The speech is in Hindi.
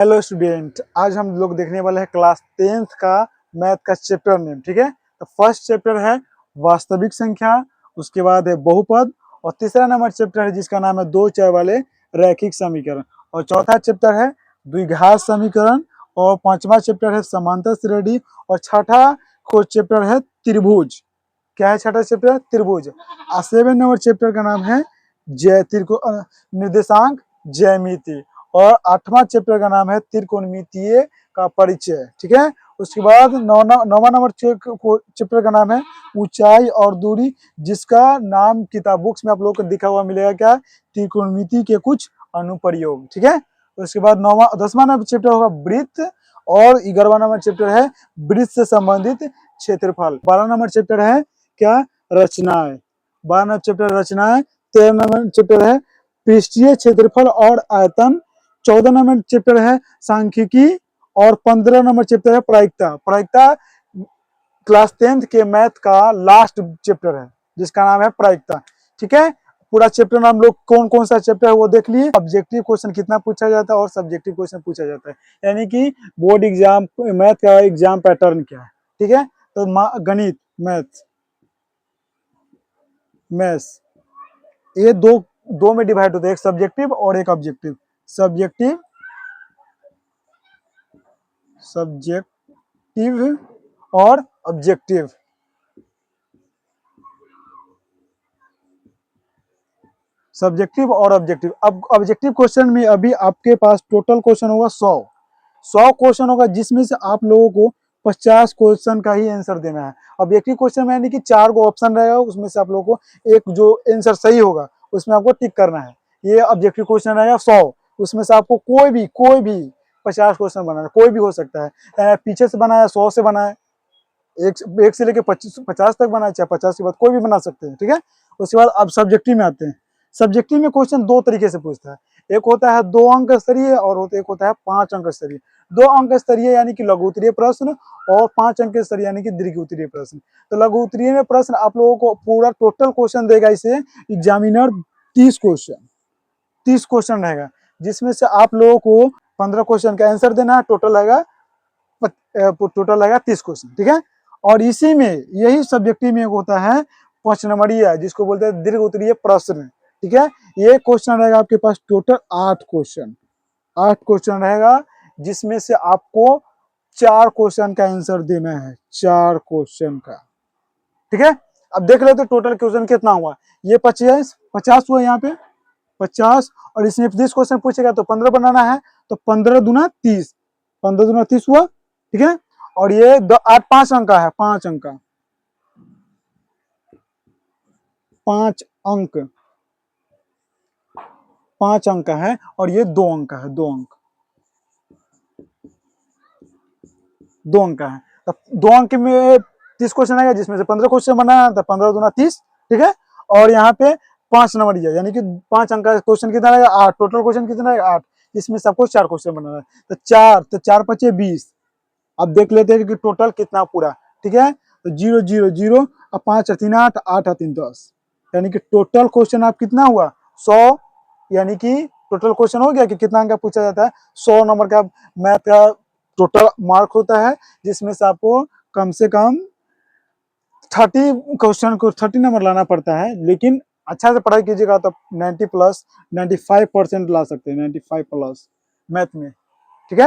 हेलो स्टूडेंट, आज हम लोग देखने वाले हैं क्लास 10th का मैथ का चैप्टर नेम। ठीक है, तो फर्स्ट चैप्टर है वास्तविक संख्या, उसके बाद है बहुपद, और तीसरा नंबर चैप्टर है जिसका नाम है दो चर वाले रैखिक समीकरण, और चौथा चैप्टर है द्विघात समीकरण, और पांचवा चैप्टर है समांतर श्रेणी, और छठा चैप्टर है त्रिभुज। क्या है छठा चैप्टर? त्रिभुज। और 7 नंबर चैप्टर का नाम है निर्देशांक ज्यामिति, और 8वां चैप्टर का नाम है त्रिकोणमितीय का परिचय। ठीक है, उसके बाद नौवां नंबर चैप्टर का नाम है ऊंचाई और दूरी, जिसका नाम किताब बुक्स में आप लोगों को दिखा हुआ मिलेगा, क्या? त्रिकोणमिति के कुछ अनुप्रयोग। ठीक है, उसके बाद 10वां नंबर चैप्टर होगा वृत्त, और 11वां नंबर चैप्टर है वृत्त से संबंधित क्षेत्रफल। 12 नंबर चैप्टर है क्या? रचनाएं। 12 नंबर चैप्टर रचनाएं। 13 नंबर चैप्टर है पृष्ठीय क्षेत्रफल और आयतन। 14 नंबर चैप्टर है सांख्यिकी, और 15 नंबर चैप्टर है प्रायिकता। प्रायिकता क्लास 10th के मैथ का लास्ट चैप्टर है जिसका नाम है प्रायिकता। ठीक है, पूरा चैप्टर हम लोग कौन कौन सा चैप्टर है वो देख लिए। ऑब्जेक्टिव क्वेश्चन कितना पूछा जाता है और सब्जेक्टिव क्वेश्चन पूछा जाता है, यानी कि बोर्ड एग्जाम मैथ का एग्जाम पैटर्न क्या है। ठीक है, तो गणित मैथ मैथ्स ये दो दो में डिवाइड होते हैं, एक सब्जेक्टिव और एक ऑब्जेक्टिव। सब्जेक्टिव सब्जेक्टिव और ऑब्जेक्टिव। सब्जेक्टिव और ऑब्जेक्टिव। अब ऑब्जेक्टिव क्वेश्चन में अभी आपके पास टोटल क्वेश्चन होगा 100 क्वेश्चन होगा, जिसमें से आप लोगों को 50 क्वेश्चन का ही आंसर देना है। ऑब्जेक्टिव क्वेश्चन में यानी कि 4 गो ऑप्शन रहेगा, उसमें से आप लोगों को एक जो आंसर सही होगा उसमें आपको टिक करना है। ये ऑब्जेक्टिव क्वेश्चन रहेगा 100, उसमें से आपको कोई भी 50 क्वेश्चन बनाना, कोई भी हो सकता है, पीछे से बनाया 100 से बनाए, एक से लेके 50 तक बनाए, चाहे 50 के बाद कोई भी बना सकते हैं। ठीक है, उसके बाद अब सब्जेक्टिव में आते हैं। सब्जेक्टिव में क्वेश्चन दो तरीके से पूछता है, एक होता है 2 अंक स्तरीय और एक होता है 5 अंक स्तरीय। 2 अंक स्तरीय यानी कि लघु उत्तरीय प्रश्न, और 5 अंक स्तरीय यानी कि दीर्घ उत्तरीय प्रश्न। तो लघु उत्तरीय में प्रश्न आप लोगों को पूरा टोटल क्वेश्चन देगा, इसे एग्जामिनर 30 क्वेश्चन रहेगा, जिसमें से आप लोगों को 15 क्वेश्चन का आंसर देना है। टोटल रहेगा 30 क्वेश्चन। ठीक है, और इसी में यही सब्जेक्टिव में होता है 5 नंबरिया, जिसको बोलते हैं दीर्घ उत्तरीय प्रश्न। ठीक है, ये क्वेश्चन रहेगा आपके पास टोटल 8 क्वेश्चन रहेगा, जिसमें से आपको 4 क्वेश्चन का आंसर देना है, 4 क्वेश्चन का। ठीक है, अब देख लेते टोटल क्वेश्चन कितना हुआ। ये 50 हुआ, यहाँ पे 50, और इसमें 30 क्वेश्चन पूछेगा तो 15 बनाना है, तो 15 दूना 30, 15 दूना 30 हुआ। ठीक है, और ये 8 5 अंक का है, 5 अंक का, 5 अंक 5 अंक का है, और ये 2 अंक का है, 2 अंक का है। तो 2 अंक में 30 क्वेश्चन आएगा, जिसमें से 15 क्वेश्चन बनाना है, तो 15 दूना 30। ठीक है, और यहाँ पे 5 नंबर दिया, यानी कि 5 अंक का क्वेश्चन कितना रहेगा? 8। टोटल क्वेश्चन कितना रहेगा? 8, जिसमें सबको 4 क्वेश्चन बनाना है, तो 4 5 20। अब देख लेते हैं कि टोटल कितना पूरा। ठीक है, तो 0 0 0, अब 5 3 8, 8 3 10, यानी कि टोटल क्वेश्चन आप कितना हुआ? 100। यानी कि टोटल क्वेश्चन हो गया कि कितना अंक का पूछा जाता है? 100 नंबर का मैथ का टोटल मार्क होता है, जिसमें से आपको कम से कम 30 क्वेश्चन को 30 नंबर लाना पड़ता है, लेकिन अच्छा से पढ़ाई कीजिएगा तो 90 प्लस 95% ला सकते हैं, 95 प्लस मैथ में। ठीक है।